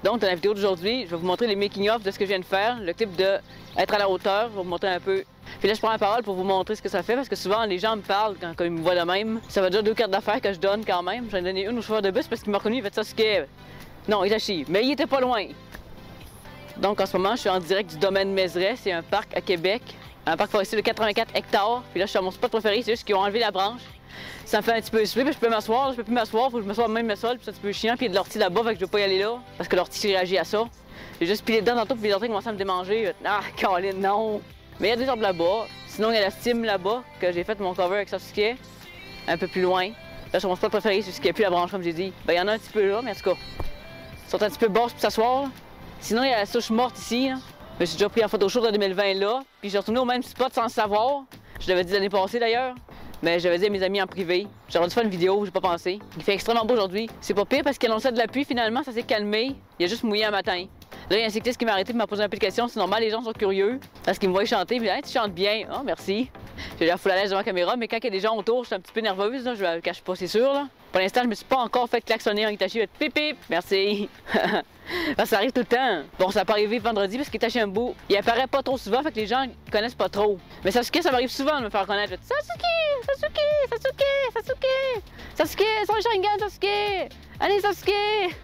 Donc dans la vidéo d'aujourd'hui, je vais vous montrer les making-of de ce que je viens de faire, le clip de être à la hauteur, je vais vous montrer un peu. Puis là je prends la parole pour vous montrer ce que ça fait parce que souvent les gens me parlent quand ils me voient de même. Ça va déjà 2 cartes d'affaires que je donne quand même. J'en ai donné une au chauffeur de bus parce qu'il m'a reconnu, il fait Sasuke. Non, Itachi, mais il était pas loin. Donc en ce moment, je suis en direct du domaine Mézeray, c'est un parc à Québec. Un parc forestier de 84 hectares. Puis là, je suis à mon spot préféré, c'est juste qu'ils ont enlevé la branche. Ça me fait un petit peu essouffler, puis je peux m'asseoir, je peux plus m'asseoir, faut que je m'assoie même le sol, puis c'est un petit peu chiant, puis il y a de l'ortie là-bas, fait que je veux pas y aller là, parce que l'ortie réagit à ça. J'ai juste pilé dedans tantôt, puis les orties commencent à me démanger. Ah, Caroline, non! Mais il y a des arbres là-bas. Sinon, il y a la Steam là-bas, que j'ai fait mon cover avec Sasuke, un peu plus loin. Là, sur mon spot préféré, c'est ce qu'il n'y a plus la branche, comme j'ai dit. Ben, il y en a un petit peu là, mais en tout cas, ils sont un petit peu basses pour s'asseoir. Sinon, il y a la souche morte ici, là. Je me suis déjà pris en photo shoot en 2020 là, puis j'ai retourné au même spot sans le savoir. Je l'avais dit l'année passée d'ailleurs, mais j'avais dit à mes amis en privé. J'aurais dû faire une vidéo, j'ai pas pensé. Il fait extrêmement beau aujourd'hui. C'est pas pire parce qu'il annonçait de la pluie finalement, ça s'est calmé. Il a juste mouillé un matin. Là, il y a un cycliste qui m'a arrêté et m'a posé un peu de questions. C'est normal, les gens sont curieux parce qu'ils me voient chanter. Puis, hey, tu chantes bien. Oh, merci. J'ai l'air full à l'aise devant la caméra, mais quand il y a des gens autour, je suis un petit peu nerveuse. Là, je le cache pas, c'est sûr. Là. Pour l'instant, je me suis pas encore fait klaxonner en Itachi. Pip pip, merci. Parce que ça arrive tout le temps. Bon, ça peut arriver vendredi parce qu'Itachi un bout, il apparaît pas trop souvent, fait que les gens connaissent pas trop. Mais Sasuke, ça m'arrive souvent de me faire connaître. Sasuke, Sasuke, Sasuke, Sasuke, Sasuke, son Sharingan, Sasuke. Allez, Sasuke.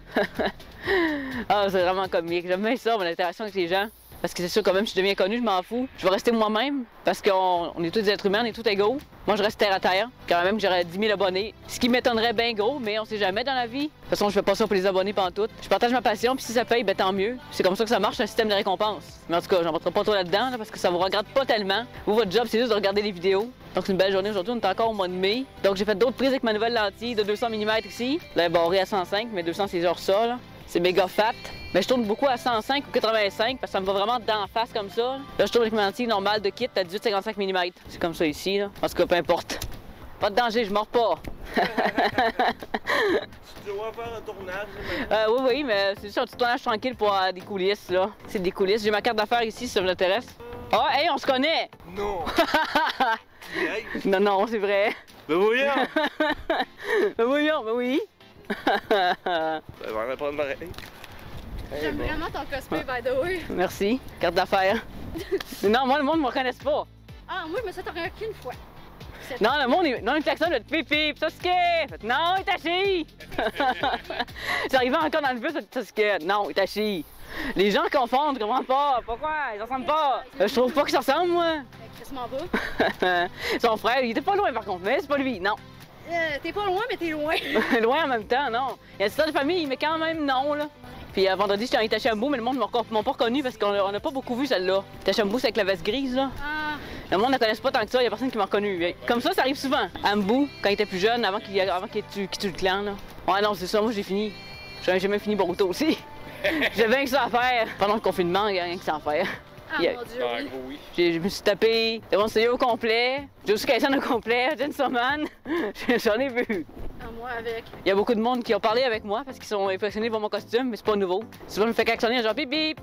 Ah, c'est vraiment comique. J'aime bien ça, mon interaction avec les gens. Parce que c'est sûr, quand même, si je deviens connu, je m'en fous. Je vais rester moi-même, parce qu'on est tous des êtres humains, on est tous égaux. Moi, je reste terre à terre, quand même, j'aurais 10 000 abonnés. Ce qui m'étonnerait bien gros, mais on sait jamais dans la vie. De toute façon, je fais pas ça pour les abonnés pantoute. Je partage ma passion, puis si ça paye, ben tant mieux. C'est comme ça que ça marche, un système de récompense. Mais en tout cas, j'en rentrerai pas trop là-dedans, là, parce que ça vous regarde pas tellement. Vous, votre job, c'est juste de regarder les vidéos. Donc, c'est une belle journée aujourd'hui, on est encore au mois de mai. Donc, j'ai fait d'autres prises avec ma nouvelle lentille de 200 mm ici. Là, barré à 105, mais 200, c'est genre ça, là. C'est méga fat. Mais je tourne beaucoup à 105 ou 85 parce que ça me va vraiment d'en face comme ça. Là, je tourne avec ma lentille normale de kit à 18-55 mm. C'est comme ça ici, là. En tout cas, peu importe. Pas de danger, je mords pas. Tu dois faire un tournage. Oui, mais c'est juste un petit tournage tranquille pour des coulisses, là. C'est des coulisses. J'ai ma carte d'affaires ici, si ça vous intéresse. Ah, hey, on se connaît! Non! Non, non, c'est vrai. Ben voyons! Ben voyons, ben oui. Ben, on va prendre pareil. J'aime vraiment ton cosplay, by the way. Merci. Carte d'affaires. Non, moi, le monde ne me reconnaisse pas. Ah, moi, je me suis arrêté qu'une fois. Non, le monde, non, une klaxon, le pipi, Sasuke! Non, Itachi! J'arrivais encore dans le bus, Sasuke. Non, Itachi. Les gens confondent, je comprends pas. Pourquoi? Ils s'en ressemblent pas. Je trouve pas qu'ils s'en ressemblent, moi. Crissement bas. Son frère, il était pas loin par contre, mais c'est pas lui, non. T'es pas loin, mais t'es loin. Loin en même temps, non. Il y a une histoire de famille, mais quand même non, là. Puis vendredi, j'étais en Itachambu, mais le monde m'a pas reconnu parce qu'on n'a pas beaucoup vu celle-là. Itachambu, c'est avec la veste grise, là. Ah. Le monde ne connaisse pas tant que ça, il y a personne qui m'a reconnu. Comme ça arrive souvent. Ambu, quand il était plus jeune, avant qu'il tue le clan, là. Ouais, non, c'est ça, moi j'ai fini. J'ai jamais fini Boruto aussi. J'avais rien que ça à faire. Pendant le confinement, il n'y a rien que ça à faire. Ah, mon Dieu, oui. Je me suis tapé Demon Slayer au complet, Jujutsu Kaisen au complet, Chainsaw Man. J'en ai vu. Ah, moi avec. Il y a beaucoup de monde qui ont parlé avec moi parce qu'ils sont impressionnés par mon costume, mais c'est pas nouveau. Souvent, je me fais klaxonner genre bip bip.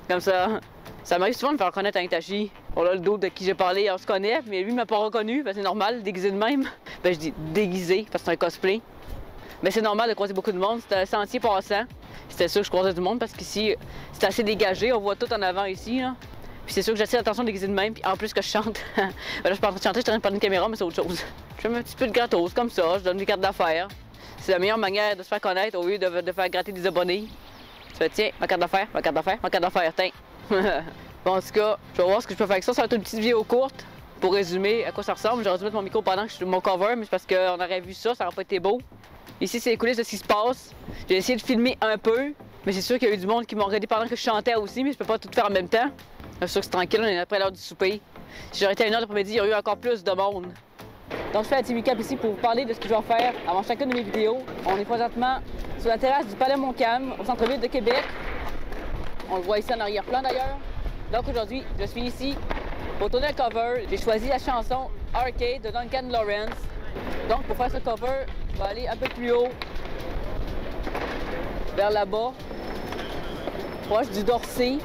Comme ça. Ça m'arrive souvent de me faire reconnaître un Itachi. Bon là, le dos de qui j'ai parlé, on se connaît, mais lui, il m'a pas reconnu, c'est normal, déguisé de même. Ben, je dis déguisé parce que c'est un cosplay. Mais c'est normal de croiser beaucoup de monde, c'était un sentier passant. C'était sûr que je croisais du monde parce qu'ici, c'est assez dégagé, on voit tout en avant ici. Là. Puis c'est sûr que j'attire l'attention déguisée de même, puis en plus que je chante. Ben là, je suis pas en train de chanter, je suis en train de prendre une caméra, mais c'est autre chose. Je fais un petit peu de gratos, comme ça, je donne des cartes d'affaires. C'est la meilleure manière de se faire connaître au lieu de faire gratter des abonnés. Tu fais, tiens, ma carte d'affaires, ma carte d'affaires, ma carte d'affaires, tiens. Bon, en tout cas, je vais voir ce que je peux faire avec ça. Ça va être une petite vidéo courte pour résumer à quoi ça ressemble. J'aurais dû mettre mon micro pendant que je suis mon cover, mais c'est parce qu'on aurait vu ça, ça n'aurait pas été beau. Ici, c'est les coulisses de ce qui se passe. J'ai essayé de filmer un peu, mais c'est sûr qu'il y a eu du monde qui m'ont regardé pendant que je chantais aussi, mais je peux pas tout faire en même temps. C'est sûr que c'est tranquille, on est après l'heure du souper. Si j'aurais été à 1h l'après-midi, il y aurait eu encore plus de monde. Donc, je fais la TV Cap ici pour vous parler de ce que je vais faire avant chacune de mes vidéos. On est présentement sur la terrasse du Palais Montcalm, au centre-ville de Québec. On le voit ici en arrière-plan d'ailleurs. Donc aujourd'hui, je suis ici pour tourner un cover. J'ai choisi la chanson Arcade de Duncan Lawrence. Donc pour faire ce cover, je vais aller un peu plus haut, vers là-bas, proche du Dorset,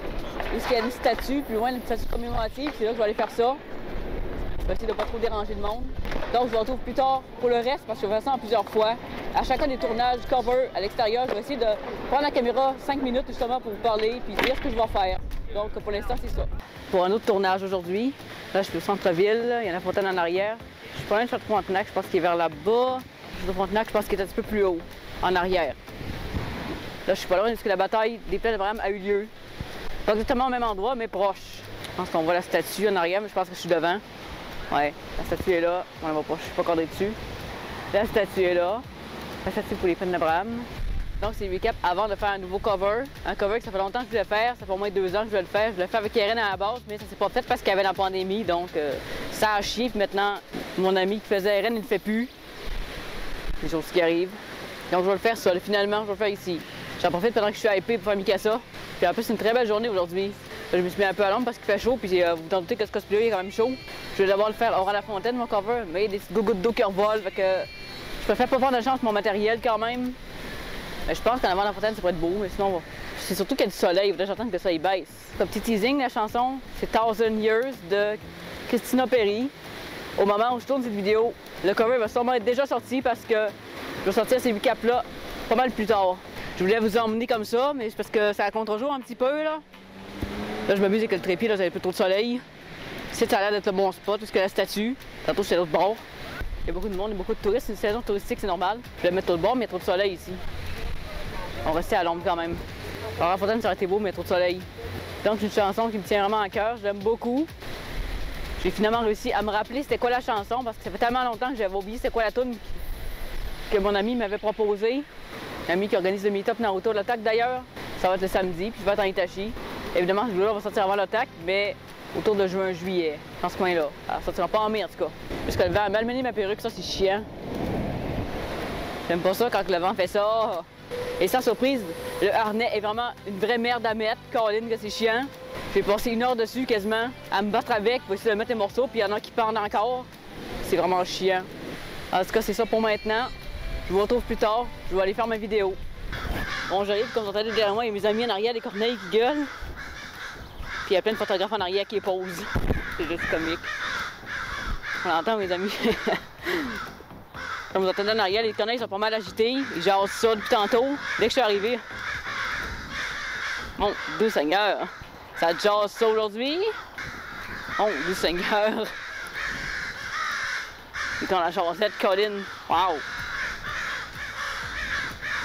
où il y a une statue, plus loin, une statue commémorative. C'est là que je vais aller faire ça. Je vais essayer de ne pas trop déranger le monde. Donc, je vous retrouve plus tard pour le reste parce que je vais faire ça en plusieurs fois. À chacun des tournages, cover, à l'extérieur, je vais essayer de prendre la caméra 5 minutes justement pour vous parler puis dire ce que je vais faire. Donc, pour l'instant, c'est ça. Pour un autre tournage aujourd'hui, là, je suis au centre-ville, il y a la fontaine en arrière. Je suis pas loin de Château-Frontenac, je pense qu'il est vers là-bas. Château-Frontenac, je pense qu'il est un petit peu plus haut, en arrière. Là, je suis pas loin parce que la bataille des plaines d'Abraham a eu lieu. Pas exactement au même endroit, mais proche. Je pense qu'on voit la statue en arrière, mais je pense que je suis devant. Ouais, la statue est là. On la voit pas, je suis pas cordé dessus. La statue est là. La statue pour les plaines d'Abraham. Donc, c'est le recap avant de faire un nouveau cover. Un cover que ça fait longtemps que je voulais faire. Ça fait au moins 2 ans que je voulais le faire. Je voulais le faire avec Karen à la base, mais ça s'est pas fait parce qu'il y avait la pandémie. Donc, ça a chié. Puis maintenant, mon ami qui faisait Karen, il ne le fait plus. Les choses qui arrivent. Donc, je vais le faire ça. Finalement, je vais le faire ici. J'en profite pendant que je suis hypé pour faire Mikasa. Puis en plus, c'est une très belle journée aujourd'hui. Je me suis mis un peu à l'ombre parce qu'il fait chaud. Puis vous vous doutez que ce cosplay est quand même chaud. Je vais d'abord le faire à la fontaine, mon cover. Mais il y a des gouttes d'eau qui revolent. Fait que je préfère pas prendre de chance mon matériel quand même. Mais je pense qu'en avant la fontaine, ça pourrait être beau, mais sinon, c'est surtout qu'il y a du soleil. J'attends que le soleil baisse. Comme petit teasing, la chanson, c'est 1000 Years de Christina Perri. Au moment où je tourne cette vidéo, le cover va sûrement être déjà sorti parce que je vais sortir ces recaps-là pas mal plus tard. Je voulais vous emmener comme ça, mais c'est parce que ça a contre-jour un petit peu, là. Là, je m'amuse avec le trépied, là, j'avais plus trop de soleil. Ici, ça a l'air d'être le bon spot, parce que la statue, tantôt, c'est l'autre bord. Il y a beaucoup de monde, il y a beaucoup de touristes. C'est une saison touristique, c'est normal. Je vais le mettre l'autre bord, mais il y a trop de soleil ici. On va rester à l'ombre quand même. Alors, la fontaine, ça aurait été beau, mais il y a trop de soleil. Donc, c'est une chanson qui me tient vraiment à cœur. Je l'aime beaucoup. J'ai finalement réussi à me rappeler c'était quoi la chanson, parce que ça fait tellement longtemps que j'avais oublié c'était quoi la tune que mon ami m'avait proposé. Un ami qui organise le meet-up Naruto l'Attaque d'ailleurs. Ça va être le samedi, puis je vais être en Itachi. Évidemment, ce vidéo-là va sortir avant l'Attaque, mais autour de juin-juillet, dans ce coin-là. Alors, ça sortira pas en mai en tout cas. Puisque le vent a malmené ma perruque, ça c'est chiant. J'aime pas ça quand le vent fait ça. Et sans surprise, le harnais est vraiment une vraie merde à mettre. Caroline, que c'est chiant. J'ai passé 1 heure dessus quasiment à me battre avec pour essayer de mettre les morceaux, puis il y en a qui pendent encore. C'est vraiment chiant. En tout cas, c'est ça pour maintenant. Je vous retrouve plus tard. Je vais aller faire ma vidéo. Bon, j'arrive, comme vous entendez derrière moi, il y a mes amis en arrière, des corneilles qui gueulent. Puis il y a plein de photographes en arrière qui posent. C'est juste comique. On entend mes amis. Comme vous entendez en arrière, les corneilles sont pas mal agitées. Ils jasent ça depuis tantôt, dès que je suis arrivé. Bon, Dieu Seigneur. Ça jase ça aujourd'hui. Oh, Dieu Seigneur. Et quand la chaussette, Colin. Wow.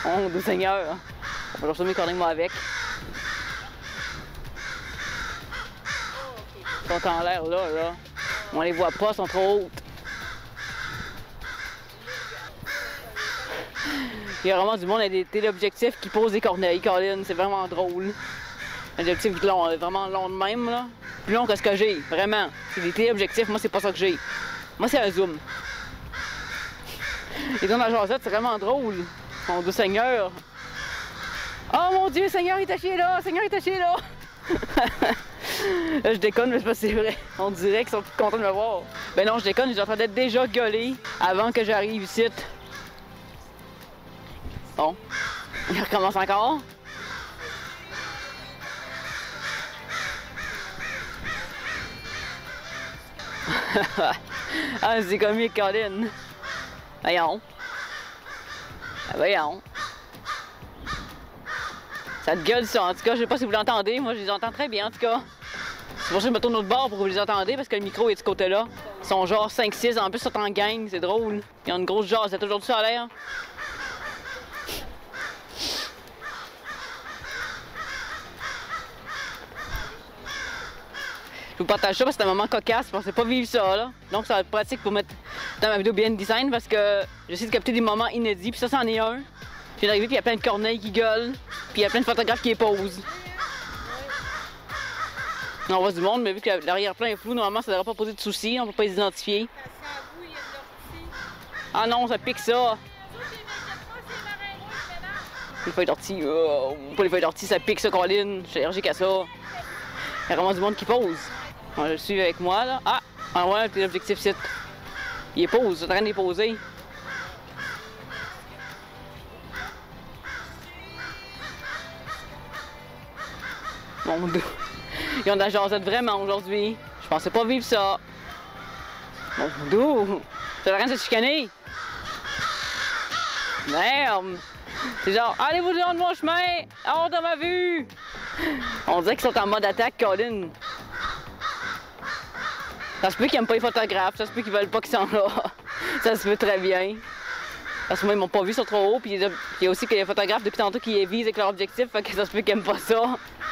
Oh, Dieu Seigneur. On va reçoit mes corneilles moi avec. Ils sont en l'air là. On les voit pas, ils sont trop hautes. Il y a vraiment du monde avec des téléobjectifs qui posent des corneilles, Colin, c'est vraiment drôle. Un objectif long, vraiment long de même, là. Plus long que ce que j'ai, vraiment. C'est des téléobjectifs, moi c'est pas ça que j'ai. Moi c'est un zoom. Et dans la jasette, c'est vraiment drôle. Mon Dieu Seigneur. Oh mon Dieu, Seigneur, il t'a chié là! Seigneur, il t'a chié là! Là, je déconne, mais c'est vrai. On dirait qu'ils sont tous contents de me voir. Ben non, je déconne, ils sont en train d'être déjà gueulés avant que j'arrive ici. Bon, il recommence encore. Ah, c'est comique, Colin. Voyons. Voyons. Ça te gueule ça, en tout cas, je sais pas si vous l'entendez, moi je les entends très bien en tout cas. C'est pour ça que je me tourne de l'autre bord pour que vous les entendez parce que le micro est de ce côté-là. Ils sont genre 5-6, en plus ils sont en gang, c'est drôle. Ils ont une grosse jasette aujourd'hui ça a l'air. Je vous partage ça parce que c'est un moment cocasse, je pensais pas vivre ça là. Donc ça va être pratique pour mettre dans ma vidéo bien design parce que j'essaie de capter des moments inédits, puis ça c'en est un. Je viens d'arriver puis il y a plein de corneilles qui gueulent, puis il y a plein de photographes qui les posent. On voit du monde, mais vu que l'arrière-plan est flou, normalement ça devrait pas poser de soucis, on peut pas les identifier. Ah non, ça pique ça! Les feuilles d'ortie, pas les feuilles d'ortie, ça pique ça, Colin, je suis allergique à ça. Il y a vraiment du monde qui pose. On va le suivre avec moi là. Ah! On voit l'objectif site. Il est pose, il est en train de les poser. Mon Dieu. Ils ont de la jasette vraiment aujourd'hui. Je pensais pas vivre ça. Mon Dieu. T'as rien de se chicaner? Merde! C'est genre, allez-vous dans de mon chemin! Hors de ma vue! On dirait qu'ils sont en mode attaque, Colin. Ça se peut qu'ils aiment pas les photographes, ça se peut qu'ils veulent pas qu'ils sont là. Ça se peut très bien. Parce que moi, ils m'ont pas vu, ils sont trop hauts, puis il y a aussi que les photographes depuis tantôt qui visent avec leur objectif, fait que ça se peut qu'ils aiment pas ça.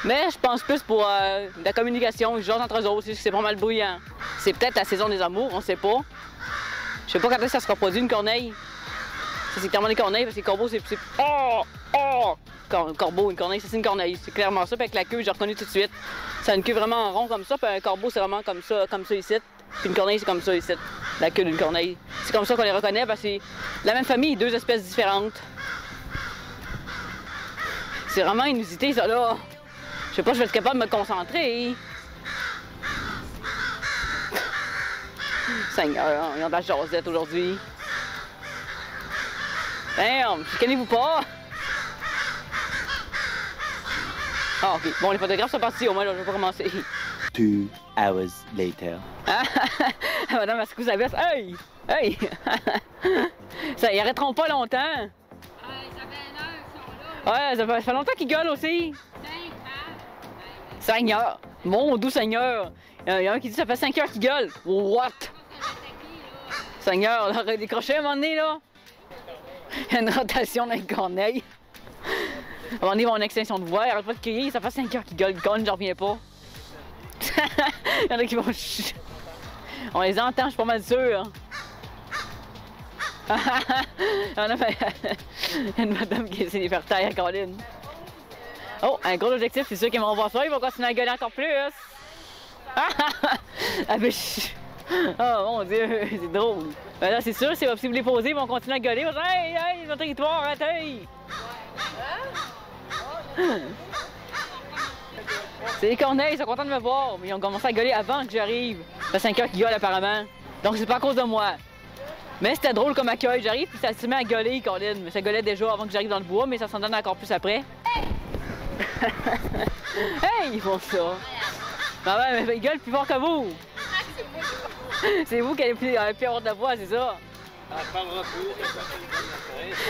Mais je pense plus pour la communication, ils jouent entre eux autres, c'est pas mal bruyant. C'est peut-être la saison des amours, on sait pas. Je sais pas quand est-ce que ça se reproduit une corneille. Ça, c'est clairement des corneilles, parce que les corbeaux, c'est... Oh! Oh! Corbeau, une corneille, ça c'est une corneille. C'est clairement ça, puis avec la queue, j'ai reconnu tout de suite. Ça a une queue vraiment rond comme ça, puis un corbeau, c'est vraiment comme ça ici. Puis une corneille, c'est comme ça ici. La queue d'une corneille. C'est comme ça qu'on les reconnaît, parce que c'est la même famille, deux espèces différentes. C'est vraiment inusité, ça, là. Je sais pas si je vais être capable de me concentrer. Seigneur, ils ont de la jasette aujourd'hui. Damn, chicanez-vous pas! Ah, ok. Bon, les photographes sont partis, au moins, là, je vais pas commencer. 2 hours later. Madame, est-ce que vous avez... Hey! Hey! Ça, ils arrêteront pas longtemps. Ça fait une heure qu'ils sont là. Ouais, ça fait longtemps qu'ils gueulent aussi. 5 heures. Mon doux Seigneur. Il y a un qui dit ça fait 5 heures qu'ils gueulent. What? Seigneur, on aurait décroché à un moment donné, là. Il y a une rotation dans les corneilles. À un moment donné, mon extinction de voix, il arrête pas de crier, ça fait 5 heures qu'ils gueulent, j'en reviens pas. Il y en a qui vont... On les entend, je suis pas mal sûr. Il y a une madame qui essaie de les faire taire, Colin. Oh, un gros objectif, c'est sûr qu'ils vont voir ça, ils vont continuer à gueuler encore plus. Ah, mais oh mon Dieu, c'est drôle. Ben là, c'est sûr, si vous les poser, ils vont continuer à gueuler. Ils vont dire, hey, hey, notre territoire, arrêtez! C'est les corneilles, ils sont contents de me voir, mais ils ont commencé à gueuler avant que j'arrive. Ça fait 5 heures qu'ils gueulent apparemment. Donc c'est pas à cause de moi. Mais c'était drôle comme accueil, j'arrive puis ça se met à gueuler, Colin. Mais ça gueulait déjà avant que j'arrive dans le bois, mais ça s'en donne encore plus après. Hey, ils font ça. Ben ouais, mais ils gueulent plus fort que vous. C'est vous qui avez plus avoir de la voix, c'est ça?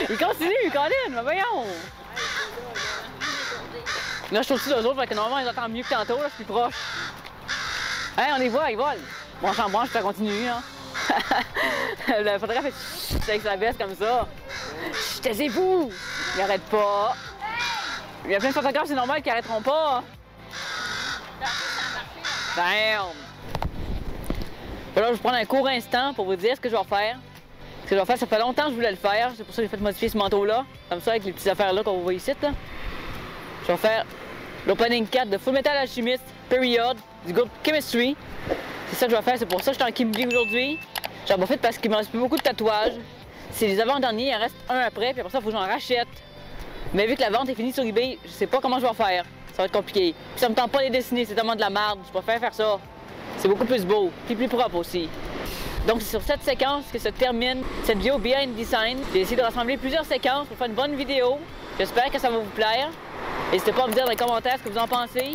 Ils continuent, Colin, mais voyons! Là, je suis au-dessus d'eux autres, fait que normalement, ils entendent mieux que tantôt, là, je suis plus proche. Hein, on les voit, ils volent. Bon, j'en branche, ça continue, hein. Le photographe est avec sa veste comme ça. Taisez-vous! Il arrête pas. Il y a plein de photographes, c'est normal qu'ils arrêteront pas. Damn! Là, je vais prendre un court instant pour vous dire ce que je vais faire. Ce que je vais faire, ça fait longtemps que je voulais le faire. C'est pour ça que j'ai fait modifier ce manteau-là. Comme ça, avec les petites affaires-là qu'on voit ici. Là. Je vais faire l'opening 4 de Full Metal Alchemist, Period, du groupe Chemistry. C'est ça que je vais faire, c'est pour ça que je suis en Kimby aujourd'hui. J'en profite parce qu'il me reste plus beaucoup de tatouages. C'est les avant-derniers, il en reste un après, puis après ça, il faut que j'en rachète. Mais vu que la vente est finie sur eBay, je sais pas comment je vais faire. Ça va être compliqué. Puis ça me tente pas de les dessiner, c'est tellement de la merde. Je préfère faire ça. C'est beaucoup plus beau, puis plus propre aussi. Donc c'est sur cette séquence que se termine cette vidéo Behind Design. J'ai essayé de rassembler plusieurs séquences pour faire une bonne vidéo. J'espère que ça va vous plaire. N'hésitez pas à me dire dans les commentaires ce que vous en pensez.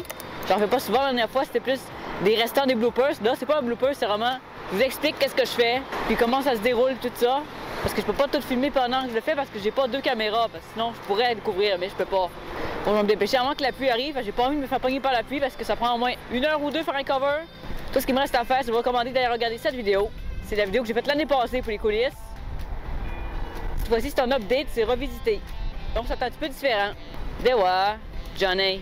J'en fais pas souvent la dernière fois, c'était plus des restants des bloopers. Là, c'est pas un blooper, c'est vraiment... Je vous explique qu'est-ce que je fais, puis comment ça se déroule, tout ça. Parce que je peux pas tout filmer pendant que je le fais parce que j'ai pas 2 caméras. Parce que sinon, je pourrais le couvrir, mais je peux pas. Bon, je vais me dépêcher avant que la pluie arrive. J'ai pas envie de me faire pogner par la pluie parce que ça prend au moins 1 heure ou 2 faire un cover. Tout ce qui me reste à faire, c'est de vous recommander d'aller regarder cette vidéo. C'est la vidéo que j'ai faite l'année passée pour les coulisses. Cette fois-ci, c'est un update, c'est revisité. Donc, c'est un petit peu différent. Dewa, Johnny.